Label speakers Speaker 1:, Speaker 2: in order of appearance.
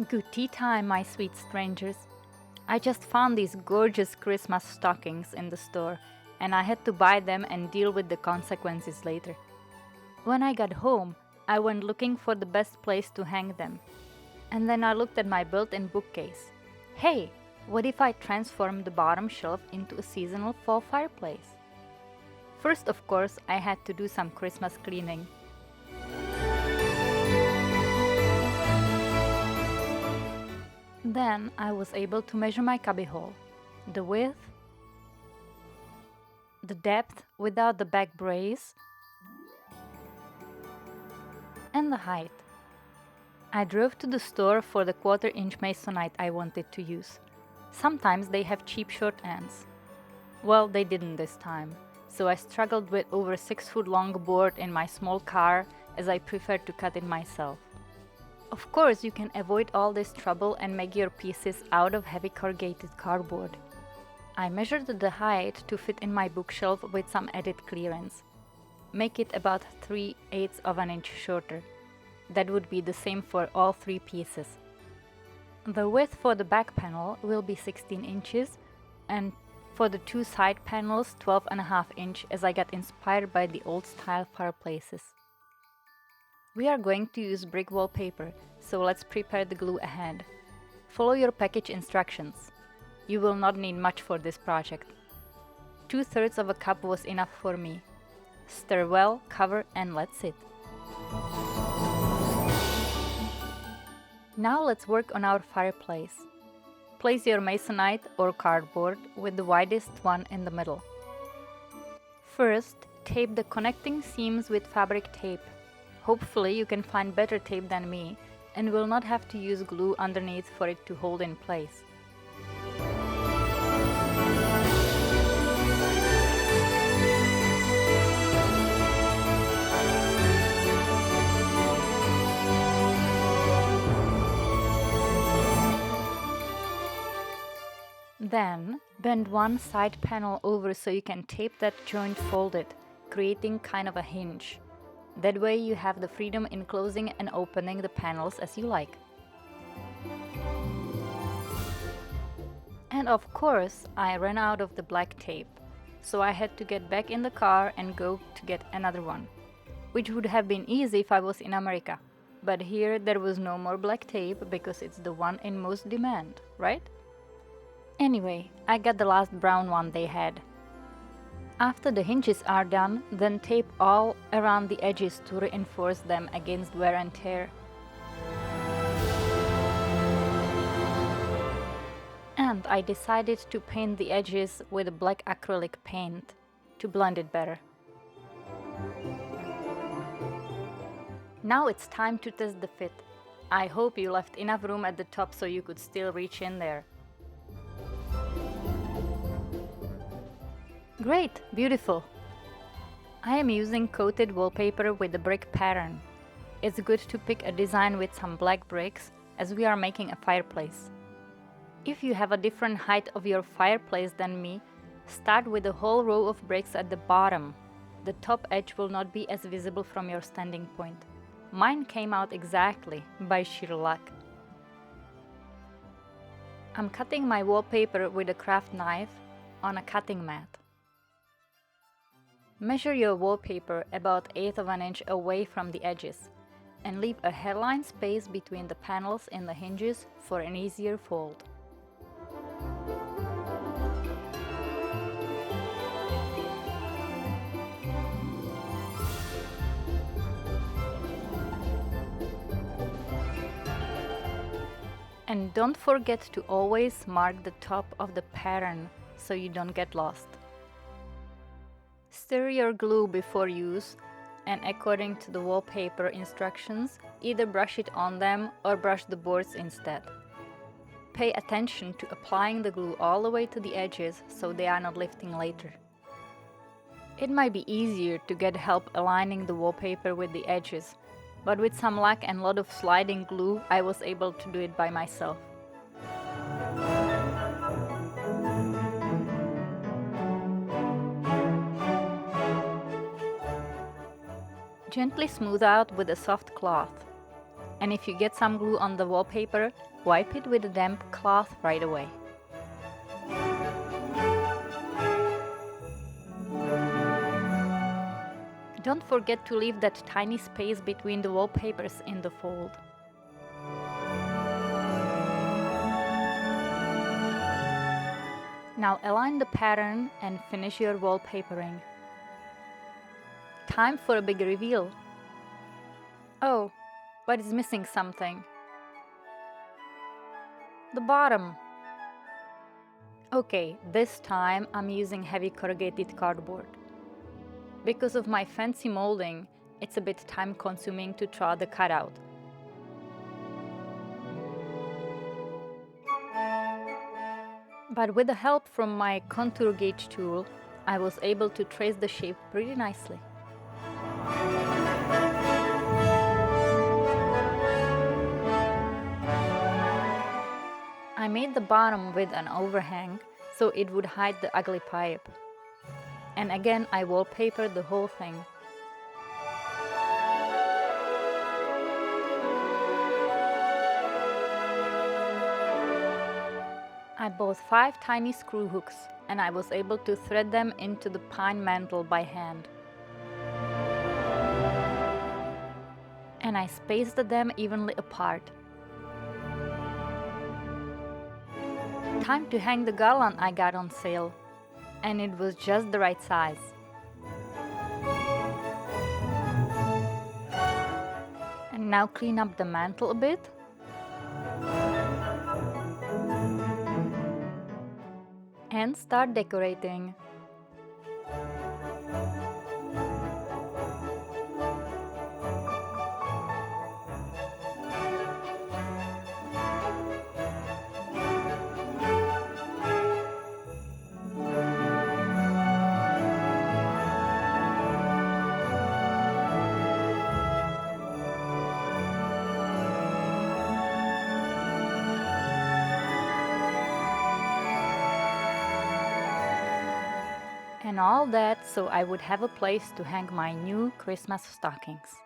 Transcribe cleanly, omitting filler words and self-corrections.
Speaker 1: Good tea time, my sweet strangers. I just found these gorgeous Christmas stockings in the store, and I had to buy them and deal with the consequences later. When I got home, I went looking for the best place to hang them. And then I looked at my built-in bookcase. Hey, what if I transformed the bottom shelf into a seasonal fall fireplace? First, of course, I had to do some Christmas cleaning. Then I was able to measure my cubbyhole. The width, the depth without the back brace, and the height. I drove to the store for the 1/4-inch masonite I wanted to use. Sometimes they have cheap short ends. Well, they didn't this time, so I struggled with over 6-foot long board in my small car as I preferred to cut it myself. Of course, you can avoid all this trouble and make your pieces out of heavy corrugated cardboard. I measured the height to fit in my bookshelf with some added clearance. Make it about 3/8 of an inch shorter. That would be the same for all 3 pieces. The width for the back panel will be 16 inches and for the 2 side panels 12.5 inch as I got inspired by the old style fireplaces. We are going to use brick wallpaper, so let's prepare the glue ahead. Follow your package instructions. You will not need much for this project. 2/3 of a cup was enough for me. Stir well, cover, and let sit. Now let's work on our fireplace. Place your masonite or cardboard with the widest one in the middle. First, tape the connecting seams with fabric tape. Hopefully you can find better tape than me and will not have to use glue underneath for it to hold in place. Then, bend one side panel over so you can tape that joint folded, creating kind of a hinge. That way you have the freedom in closing and opening the panels as you like. And of course, I ran out of the black tape, so I had to get back in the car and go to get another one, which would have been easy if I was in America. But here there was no more black tape because it's the one in most demand, right? Anyway, I got the last brown one they had. After the hinges are done, then tape all around the edges to reinforce them against wear and tear. And I decided to paint the edges with black acrylic paint to blend it better. Now it's time to test the fit. I hope you left enough room at the top so you could still reach in there. Great, beautiful. I am using coated wallpaper with the brick pattern. It's good to pick a design with some black bricks as we are making a fireplace. If you have a different height of your fireplace than me, start with a whole row of bricks at the bottom. The top edge will not be as visible from your standing point. Mine came out exactly by sheer luck. I'm cutting my wallpaper with a craft knife on a cutting mat. Measure your wallpaper about 1/8 of an inch away from the edges and leave a hairline space between the panels and the hinges for an easier fold. And don't forget to always mark the top of the pattern so you don't get lost. Stir your glue before use, and according to the wallpaper instructions, either brush it on them or brush the boards instead. Pay attention to applying the glue all the way to the edges so they are not lifting later. It might be easier to get help aligning the wallpaper with the edges, but with some luck and a lot of sliding glue, I was able to do it by myself. Gently smooth out with a soft cloth. And if you get some glue on the wallpaper, wipe it with a damp cloth right away. Don't forget to leave that tiny space between the wallpapers in the fold. Now align the pattern and finish your wallpapering. Time for a big reveal. Oh, but it's missing something. The bottom. Okay, this time I'm using heavy corrugated cardboard. Because of my fancy molding, it's a bit time-consuming to draw the cutout. But with the help from my contour gauge tool, I was able to trace the shape pretty nicely. I made the bottom with an overhang so it would hide the ugly pipe. And again, I wallpapered the whole thing. I bought 5 tiny screw hooks and I was able to thread them into the pine mantle by hand. And I spaced them evenly apart. Time to hang the garland I got on sale, and it was just the right size. And now clean up the mantle a bit. And start decorating. And all that so I would have a place to hang my new Christmas stockings.